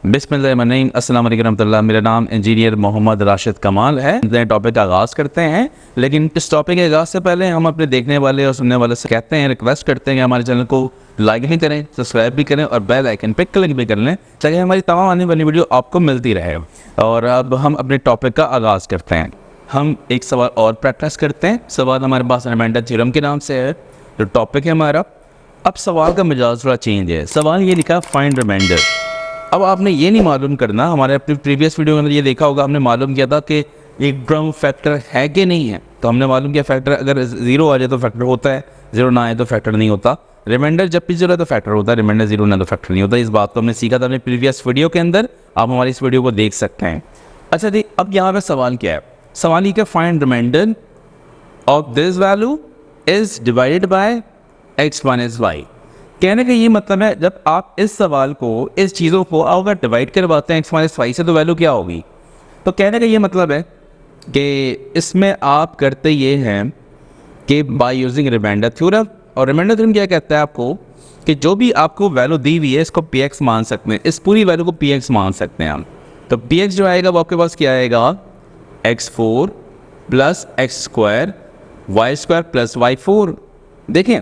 बिस्मिल्लाहिर्रहमानिर्रहीम, अस्सलाम वालेकुम रहमतुल्लाह। मेरा नाम इंजीनियर मोहम्मद राशिद कमाल है। नए टॉपिक का आगाज़ करते हैं, लेकिन इस टॉपिक के आगाज़ से पहले हम अपने देखने वाले और सुनने वाले से कहते हैं, रिक्वेस्ट करते हैं कि हमारे चैनल को लाइक भी करें, सब्सक्राइब भी करें और बेल आइकन पे क्लिक भी कर लें, ताकि हमारी तमाम आने वाली वीडियो आपको मिलती रहे। और अब हम अपने टॉपिक का आगाज़ करते हैं। हम एक सवाल और प्रैक्टिस करते हैं। सवाल हमारे पास रिमाइंडर थ्योरम के नाम से है, जो टॉपिक है हमारा। अब सवाल का मिजाज थोड़ा चेंज है। सवाल ये लिखा, फाइंड रिमाइंडर। अब आपने ये नहीं मालूम करना, हमारे अपनी प्रीवियस वीडियो के अंदर ये देखा होगा, हमने मालूम किया था कि एक ड्रम फैक्टर है कि नहीं है। तो हमने मालूम किया फैक्टर अगर 0 आ जाए तो फैक्टर होता है, 0 ना आए तो फैक्टर नहीं होता। रिमाइंडर जब भी 0 है तो फैक्टर होता है, रिमाइंडर 0 ना तो फैक्टर नहीं होता। इस बात को हमने सीखा था अपने प्रीवियस वीडियो के अंदर। आप हमारी इस वीडियो को देख सकते हैं। अच्छा जी, अब यहाँ पे सवाल क्या है? सवाल ये कि find reminder of this value is divided by x minus y. कहने का ये मतलब है, जब आप इस सवाल को, इस चीज़ों को अगर डिवाइड करवाते हैं x माइनस वाई से, तो वैल्यू क्या होगी? तो कहने का ये मतलब है कि इसमें आप करते ये हैं कि बाय यूजिंग रिमाइंडर थ्योरम। और रिमाइंडर थ्योरम क्या कहता है आपको कि जो भी आपको वैल्यू दी हुई है, इसको px मान सकते हैं, इस पूरी वैल्यू को px मान सकते हैं हम। तो px जो आएगा वो आपके पास क्या आएगा? x4 plus x square y square plus y4। देखें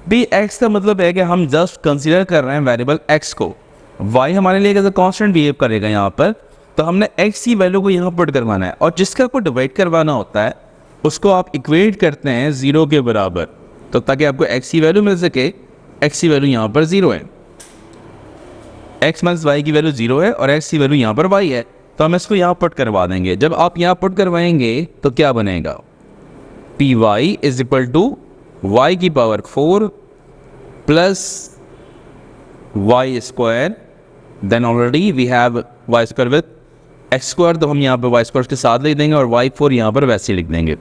भी x का मतलब है कि हम जस्ट कंसीडर कर रहे हैं वेरिएबल x को। y हमारे लिए एज अ कांस्टेंट बिहेव करेगा यहाँ पर, तो हमने x की वैल्यू को यहाँ पुट करवाना है। और जिसका को डिवाइड करवाना होता है उसको आप इक्वेट करते हैं 0 के बराबर, तो ताकि आपको x की वैल्यू मिल सके। x की वैल्यू यहाँ पर 0 है, x माइनस वाई की वैल्यू 0 है और x की वैल्यू यहाँ पर y है, तो हम इसको यहाँ पुट करवा देंगे। जब आप यहाँ पुट करवाएंगे तो क्या बनेगा? P y is equal to y की power 4 plus y square, then already we have y square with x square, तो हम यहाँ पे वाई स्क्वायर के साथ लिख देंगे और y4 यहाँ पर वैसे लिख देंगे।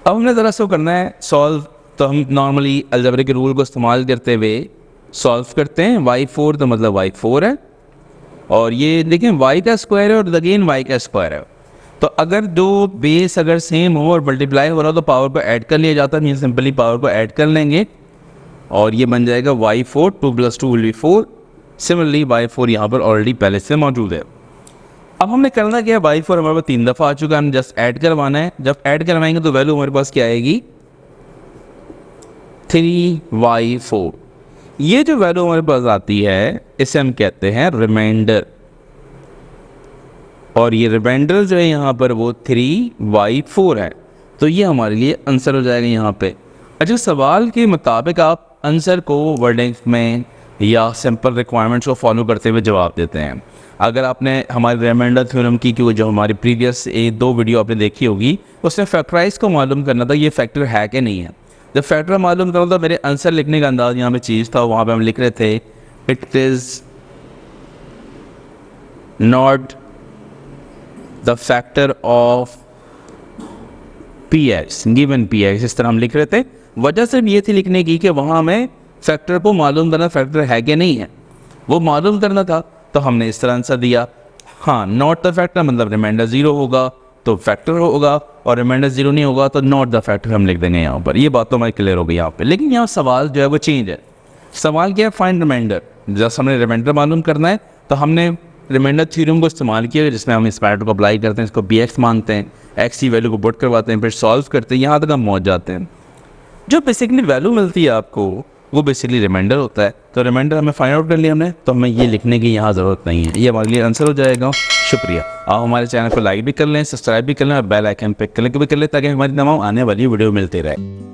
अब हमने ज़रा सो करना है सॉल्व, तो हम नॉर्मली अलजेब्रा के रूल को इस्तेमाल करते हुए सॉल्व करते हैं। y4 तो मतलब y4 है, और ये देखें y का स्क्वायर है और अगेन y का स्क्वायर है। तो अगर दो बेस अगर सेम हो और मल्टीप्लाई हो रहा हो तो पावर को ऐड कर लिया जाता है। सिंपली पावर को ऐड कर लेंगे और ये बन जाएगा y4, 2 + 2 will be 4। Similarly y4 यहाँ पर ऑलरेडी पहले से मौजूद है। अब हमने करना क्या है, y4 हमारे पास 3 दफ़ा आ चुका है, हम जस्ट ऐड करवाना है। जब ऐड करवाएंगे तो वैल्यू हमारे पास क्या आएगी? 3y4। ये जो वैल्यू हमारे पास आती है इसे हम कहते हैं रिमाइंडर, और ये रिमाइंडर जो है यहाँ पर वो 3y4 है। तो ये हमारे लिए आंसर हो जाएगा यहाँ पे। अच्छा, सवाल के मुताबिक आप आंसर को वर्डिंग में या सिंपल रिक्वायरमेंट्स को फॉलो करते हुए जवाब देते हैं। अगर आपने हमारे रिमाइंडर थ्योरम की जो हमारी प्रीवियस 2 वीडियो आपने देखी होगी, उसमें फैक्टराइज को मालूम करना था ये फैक्टर है कि नहीं है। जब फैक्टर मालूम करना था, मेरे आंसर लिखने का अंदाज यहाँ पे चीज़ था, वहाँ पे हम लिख रहे थे it is not the factor of px given px, इस तरह हम लिख रहे थे। वजह सिर्फ ये थी लिखने की कि वहाँ हमें फैक्टर को मालूम करना, फैक्टर है कि नहीं है वो मालूम करना था, तो हमने इस तरह आंसर दिया। हाँ, नॉट द फैक्टर मतलब रिमाइंडर 0 होगा तो फैक्टर होगा, और रिमाइंडर 0 नहीं होगा तो नॉट द फैक्टर हम लिख देंगे यहाँ पर। ये बात तो हमारी क्लियर हो गई यहाँ पे। लेकिन यहाँ सवाल जो है वो चेंज है। सवाल क्या है? Find reminder. जस्ट हमने रिमाइंडर मालूम करना है, तो हमने रिमाइंडर थ्योरम को इस्तेमाल किया, जिसमें हम इस पैटर्न को अप्लाई करते हैं, इसको px मानते हैं, x की वैल्यू को पुट करवाते हैं, फिर सॉल्व करते हैं, यहाँ तक हम पहुँच जाते हैं। जो बेसिकली वैल्यू मिलती है आपको वो बेसिकली रिमाइंडर होता है। तो रिमाइंडर हमें फाइंड आउट कर लिया हमने, तो हमें ये लिखने की यहाँ ज़रूरत नहीं है, ये हमारे लिए आंसर हो जाएगा। शुक्रिया। आप हमारे चैनल को लाइक भी कर लें, सब्सक्राइब भी कर लें और बेल आइकन पे क्लिक भी कर लें, ताकि हमारी तमाम आने वाली वीडियो मिलती रहे।